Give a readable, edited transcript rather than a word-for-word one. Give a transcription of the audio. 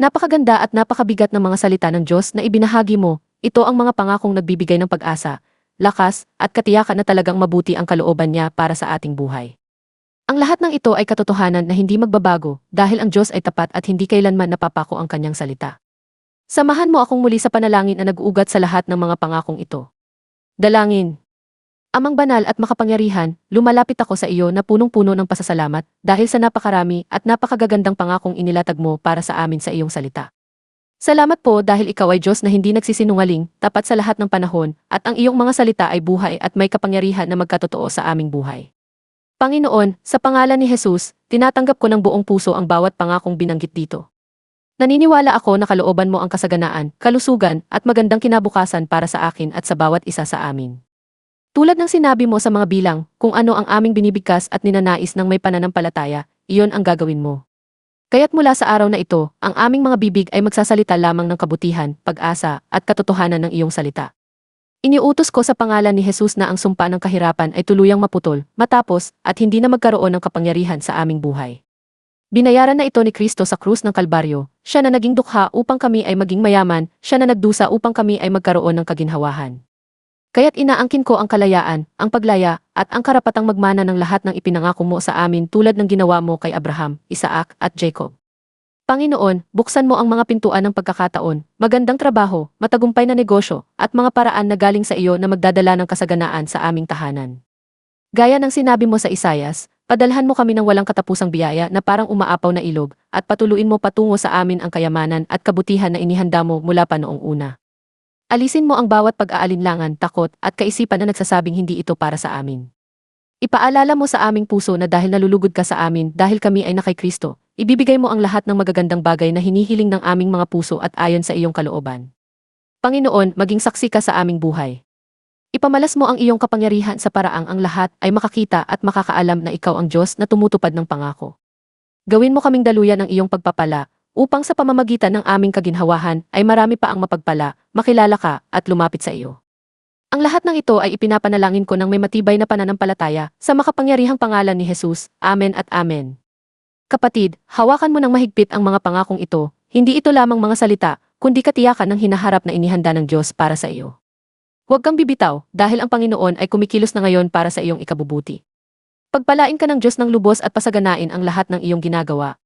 Napakaganda at napakabigat ng mga salita ng Diyos na ibinahagi mo. Ito ang mga pangakong nagbibigay ng pag-asa, lakas, at katiyakan na talagang mabuti ang kalooban niya para sa ating buhay. Ang lahat ng ito ay katotohanan na hindi magbabago dahil ang Diyos ay tapat at hindi kailanman napapako ang kanyang salita. Samahan mo akong muli sa panalangin na nag-uugat sa lahat ng mga pangakong ito. Dalangin. Amang banal at makapangyarihan, lumalapit ako sa iyo na punong-puno ng pasasalamat dahil sa napakarami at napakagagandang pangakong inilatag mo para sa amin sa iyong salita. Salamat po dahil ikaw ay Diyos na hindi nagsisinungaling, tapat sa lahat ng panahon, at ang iyong mga salita ay buhay at may kapangyarihan na magkatotoo sa aming buhay. Panginoon, sa pangalan ni Jesus, tinatanggap ko ng buong puso ang bawat pangakong binanggit dito. Naniniwala ako na kalooban mo ang kasaganaan, kalusugan, at magandang kinabukasan para sa akin at sa bawat isa sa amin. Tulad ng sinabi mo sa mga bilang, kung ano ang aming binibigkas at ninanais ng may pananampalataya, iyon ang gagawin mo. Kaya't mula sa araw na ito, ang aming mga bibig ay magsasalita lamang ng kabutihan, pag-asa, at katotohanan ng iyong salita. Iniutos ko sa pangalan ni Jesus na ang sumpa ng kahirapan ay tuluyang maputol, matapos, at hindi na magkaroon ng kapangyarihan sa aming buhay. Binayaran na ito ni Kristo sa krus ng Kalbaryo, siya na naging dukha upang kami ay maging mayaman, siya na nagdusa upang kami ay magkaroon ng kaginhawahan. Kaya't inaangkin ko ang kalayaan, ang paglaya, at ang karapatang magmana ng lahat ng ipinangako mo sa amin tulad ng ginawa mo kay Abraham, Isaac, at Jacob. Panginoon, buksan mo ang mga pintuan ng pagkakataon, magandang trabaho, matagumpay na negosyo, at mga paraan na galing sa iyo na magdadala ng kasaganaan sa aming tahanan. Gaya ng sinabi mo sa Isayas, padalhan mo kami ng walang katapusang biyaya na parang umaapaw na ilog, at patuluin mo patungo sa amin ang kayamanan at kabutihan na inihanda mo mula pa noong una. Alisin mo ang bawat pag-aalinlangan, takot, at kaisipan na nagsasabing hindi ito para sa amin. Ipaalala mo sa aming puso na dahil nalulugod ka sa amin dahil kami ay na kay Kristo, ibibigay mo ang lahat ng magagandang bagay na hinihiling ng aming mga puso at ayon sa iyong kalooban. Panginoon, maging saksi ka sa aming buhay. Ipamalas mo ang iyong kapangyarihan sa paraang ang lahat ay makakita at makakaalam na ikaw ang Diyos na tumutupad ng pangako. Gawin mo kaming daluyan ng iyong pagpapala, upang sa pamamagitan ng aming kaginhawahan ay marami pa ang mapagpala, makilala ka, at lumapit sa iyo. Ang lahat ng ito ay ipinapanalangin ko ng may matibay na pananampalataya sa makapangyarihang pangalan ni Jesus. Amen at Amen. Kapatid, hawakan mo ng mahigpit ang mga pangakong ito, hindi ito lamang mga salita, kundi katiyakan ng hinaharap na inihanda ng Diyos para sa iyo. Huwag kang bibitaw dahil ang Panginoon ay kumikilos na ngayon para sa iyong ikabubuti. Pagpalain ka ng Diyos ng lubos at pasaganain ang lahat ng iyong ginagawa.